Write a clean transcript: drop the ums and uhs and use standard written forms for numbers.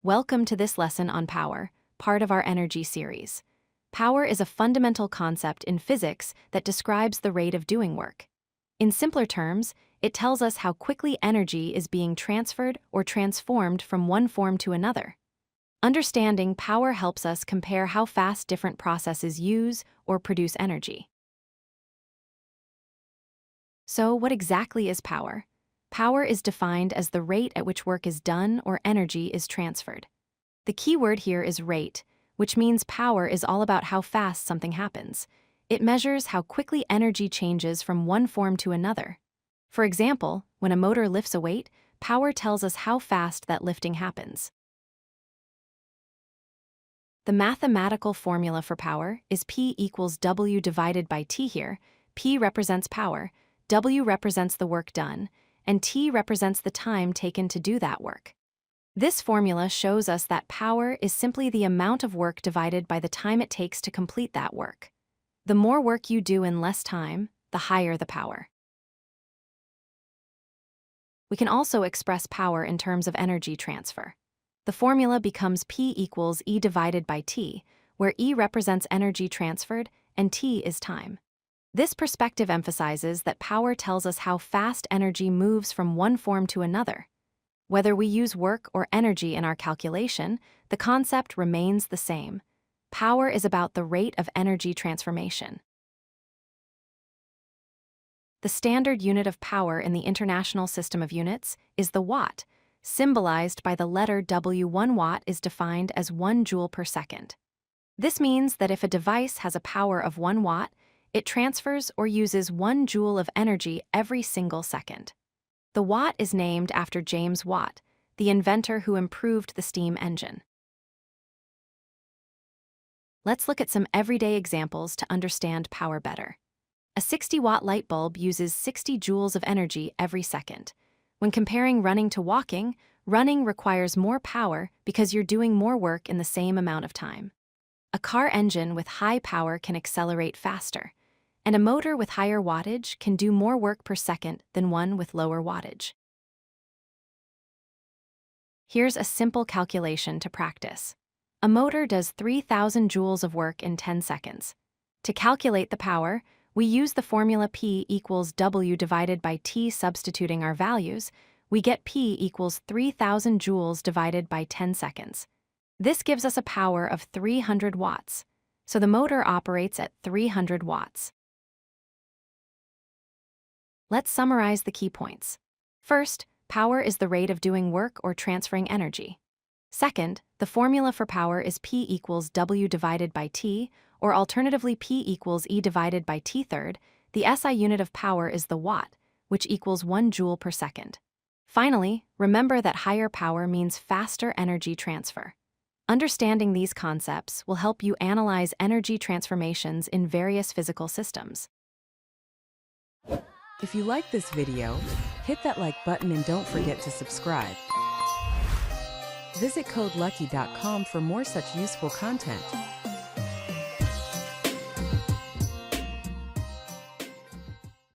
Welcome to this lesson on power, part of our energy series. Power is a fundamental concept in physics that describes the rate of doing work. In simpler terms, it tells us how quickly energy is being transferred or transformed from one form to another. Understanding power helps us compare how fast different processes use or produce energy. So, what exactly is power? Power is defined as the rate at which work is done or energy is transferred. The key word here is rate, which means power is all about how fast something happens. It measures how quickly energy changes from one form to another. For example, when a motor lifts a weight, power tells us how fast that lifting happens. The mathematical formula for power is P equals W divided by T here. P represents power, W represents the work done, and T represents the time taken to do that work. This formula shows us that power is simply the amount of work divided by the time it takes to complete that work. The more work you do in less time, the higher the power. We can also express power in terms of energy transfer. The formula becomes P equals E divided by T, where E represents energy transferred and T is time. This perspective emphasizes that power tells us how fast energy moves from one form to another. Whether we use work or energy in our calculation, the concept remains the same. Power is about the rate of energy transformation. The standard unit of power in the International System of Units is the watt, symbolized by the letter W. 1 watt is defined as 1 joule per second. This means that if a device has a power of 1 watt, it transfers or uses 1 joule of energy every single second. The watt is named after James Watt, the inventor who improved the steam engine. Let's look at some everyday examples to understand power better. A 60-watt light bulb uses 60 joules of energy every second. When comparing running to walking, running requires more power because you're doing more work in the same amount of time. A car engine with high power can accelerate faster, and a motor with higher wattage can do more work per second than one with lower wattage. Here's a simple calculation to practice. A motor does 3,000 joules of work in 10 seconds. To calculate the power, we use the formula P equals W divided by T. Substituting our values, we get P equals 3,000 joules divided by 10 seconds. This gives us a power of 300 watts, so the motor operates at 300 watts. Let's summarize the key points. First, power is the rate of doing work or transferring energy. Second, the formula for power is P equals W divided by T, or alternatively P equals E divided by T. Third, the SI unit of power is the watt, which equals 1 joule per second. Finally, remember that higher power means faster energy transfer. Understanding these concepts will help you analyze energy transformations in various physical systems. If you like this video, hit that like button and don't forget to subscribe. Visit codelucky.com for more such useful content.